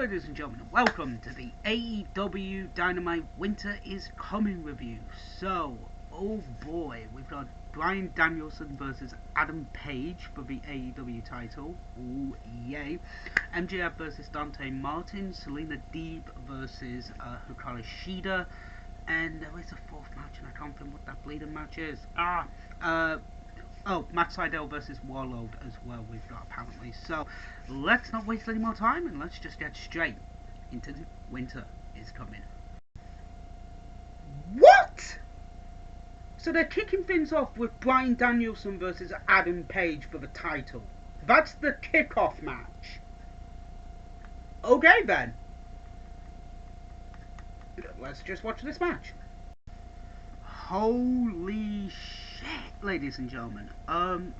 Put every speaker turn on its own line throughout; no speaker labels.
ladies and gentlemen, welcome to the AEW Dynamite Winter is Coming review. So, oh boy, we've got Bryan Danielson versus Adam Page for the AEW title. Oh yay. MJF versus Dante Martin, Selena Deeb versus Hikaru Shida, and there is a fourth match and I can't think what that bleeding match is. Matt Sydal versus Warlord as well we've got apparently. So let's not waste any more time and let's just get straight into the Winter is Coming. What? So they're kicking things off with Bryan Danielson versus Adam Page for the title. That's the kickoff match. Okay then. Let's just watch this match. Holy shit, ladies and gentlemen.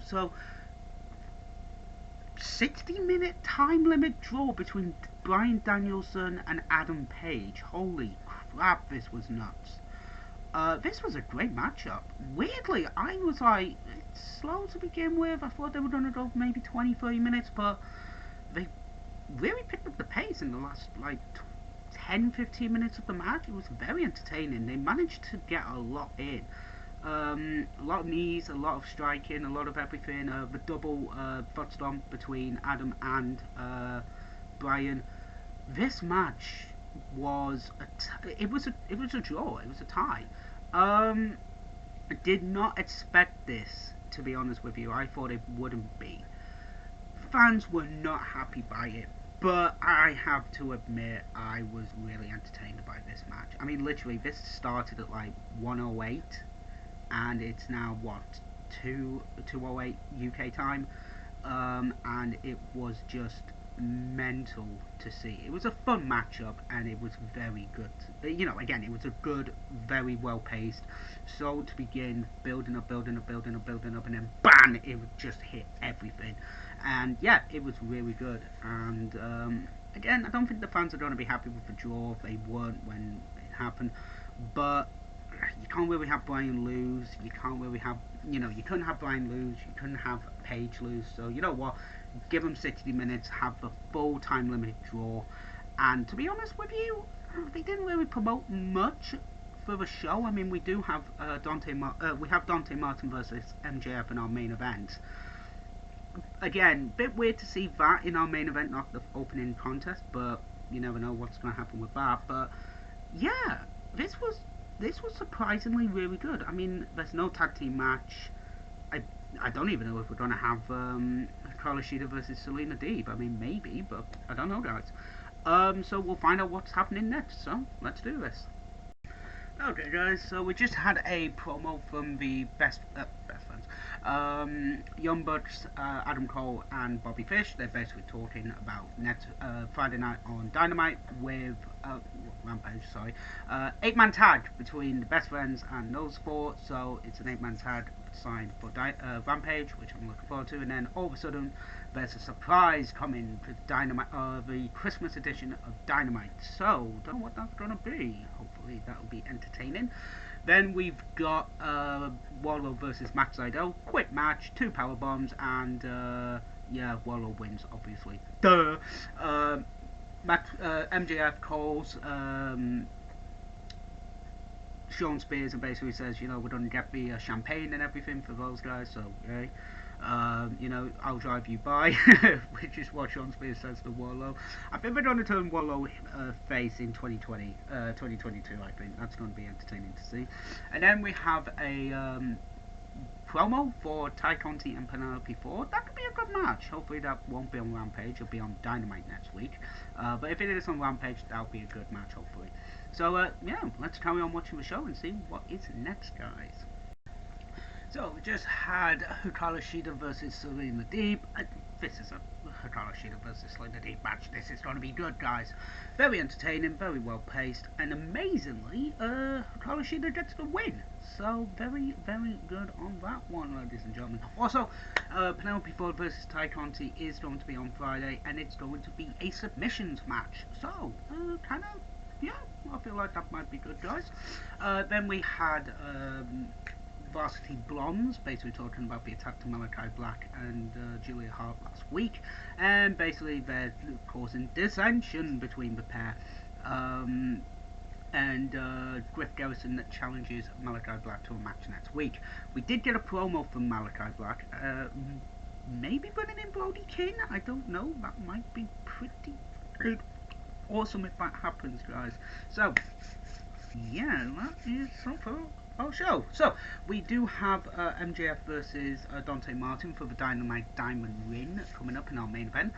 So 60-minute time limit draw between Bryan Danielson and Adam Page. Holy crap, this was nuts. This was a great matchup. Weirdly, I was like, it's slow to begin with. I thought they were going to go maybe 20-30 minutes, but they really picked up the pace in the last 10-15 minutes of the match. It was very entertaining. They managed to get a lot in. A lot of knees, a lot of striking, a lot of everything. The double foot stomp between Adam and Bryan. This match was it was a draw. It was a tie. I did not expect this, to be honest with you. I thought it wouldn't be. Fans were not happy by it. But I have to admit, I was really entertained by this match. I mean, literally, this started at 1:08, and it's now, 2:08 UK time, and it was just mental to see. It was a fun matchup, and it was very good. Again, it was a good, very well-paced, so to begin, building up, and then BAM! It would just hit everything. And yeah, it was really good. And again, I don't think the fans are going to be happy with the draw. They weren't when it happened. But you can't really have Bryan lose. You can't really have, you couldn't have Bryan lose. You couldn't have Page lose. So you know what? Give them 60 minutes. Have the full time limit draw. And to be honest with you, they didn't really promote much for the show. I mean, we do have Dante Martin versus MJF in our main event. Again, bit weird to see that in our main event, not the opening contest, but you never know what's going to happen with that. But yeah, this was surprisingly really good. I mean, there's no tag team match. I don't even know if we're going to have Hikaru Shida versus Selena Deeb. I mean, maybe, but I don't know, guys. So we'll find out what's happening next. So let's do this. Okay, guys. So we just had a promo from the best friends. Young Bucks, Adam Cole and Bobby Fish. They're basically talking about next Friday night on Dynamite with Rampage, 8-man tag between the best friends and No Sport. So it's an 8-man tag signed for Rampage, which I'm looking forward to. And then all of a sudden there's a surprise coming for Dynamite, the Christmas edition of Dynamite. So don't know what that's gonna be. Hopefully that'll be entertaining. Then we've got Warlord versus Matt Sydal. Quick match, 2 power bombs, and Warlord wins, obviously. Duh. MJF calls Sean Spears and basically says, we're going to get the champagne and everything for those guys. So yay. I'll drive you by, which is what Sean Spears says to Warlow. I think they're going to turn Warlow face in 2022, I think. That's going to be entertaining to see. And then we have a promo for Ty Conti and Penelope Ford. That could be a good match. Hopefully that won't be on Rampage. It'll be on Dynamite next week. But if it is on Rampage, that'll be a good match, hopefully. So, let's carry on watching the show and see what is next, guys. So we just had Hikaru Shida versus Selena Deeb. This is a Hikaru Shida versus Selena Deeb match. This is going to be good, guys. Very entertaining, very well paced, and amazingly, Hikaru Shida gets the win. So very, very good on that one, ladies and gentlemen. Also, Penelope Ford versus Ty Conti is going to be on Friday, and it's going to be a submissions match. So yeah, I feel like that might be good, guys. Then we had Varsity Blondes, basically talking about the attack to Malachi Black and Julia Hart last week, and basically they're causing dissension between the pair. And Griff Garrison that challenges Malachi Black to a match next week. We did get a promo from Malachi Black, maybe bringing in Brody King, I don't know, that might be pretty awesome if that happens, guys. So, yeah, that is so far our show. So, we do have MJF versus Dante Martin for the Dynamite Diamond Ring coming up in our main event.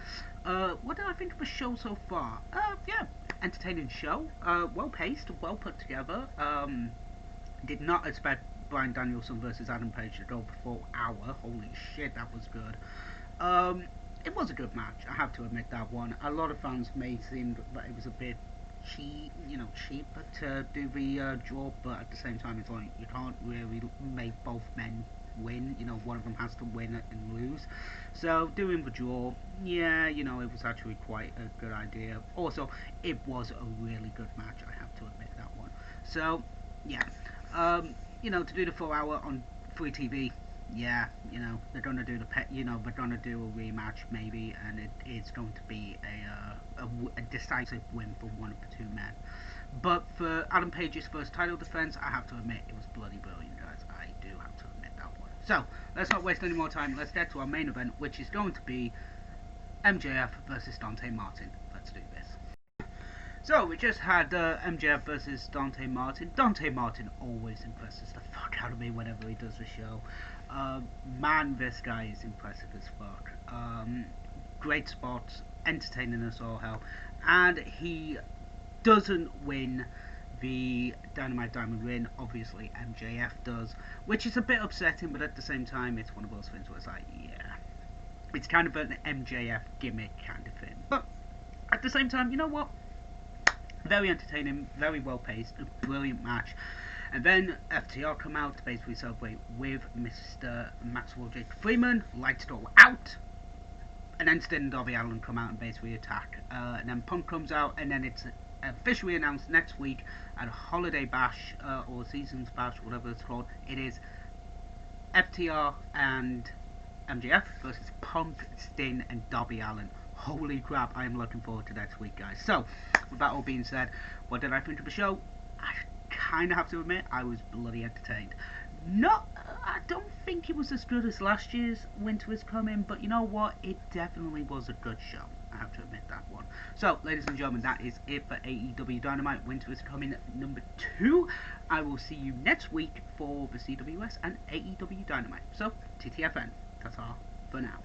What did I think of the show so far? Yeah, entertaining show, well paced, well put together. Did not expect Bryan Danielson versus Adam Page to go the full hour. Holy shit, that was good. It was a good match, I have to admit that one. A lot of fans may seem that it was a bit cheap to do the draw, but at the same time, it's like you can't really make both men win. One of them has to win and lose. So doing the draw, yeah, it was actually quite a good idea. Also, it was a really good match. I have to admit that one. So yeah, to do the full hour on free TV. Yeah, they're gonna do they're gonna do a rematch maybe, and it is going to be a decisive win for one of the two men. But for Adam Page's first title defense, I have to admit it was bloody brilliant, guys. I do have to admit that one. So let's not waste any more time. Let's get to our main event, which is going to be MJF versus Dante Martin. Let's do this. So, we just had MJF versus Dante Martin. Dante Martin always impresses the fuck out of me whenever he does a show. Man, this guy is impressive as fuck. Great spots, entertaining us all hell. And he doesn't win the Dynamite Diamond Ring. Obviously, MJF does. Which is a bit upsetting, but at the same time, it's one of those things where it's like, yeah. It's kind of an MJF gimmick kind of thing. But at the same time, you know what? Very entertaining, very well paced, a brilliant match. And then FTR come out to basically celebrate with Mr. Maxwell Jake Freeman, lights it all out. And then Sting and Darby Allin come out and basically attack. And then Punk comes out, and then it's officially announced next week at Holiday Bash, or Seasons Bash, whatever it's called. It is FTR and MJF versus Punk, Sting, and Darby Allin. Holy crap, I am looking forward to next week, guys. So, with that all being said, what did I think of the show? I kind of have to admit, I was bloody entertained. I don't think it was as good as last year's Winter is Coming, but you know what? It definitely was a good show. I have to admit that one. So, ladies and gentlemen, that is it for AEW Dynamite Winter is Coming number 2. I will see you next week for the CWS and AEW Dynamite. So, TTFN. That's all for now.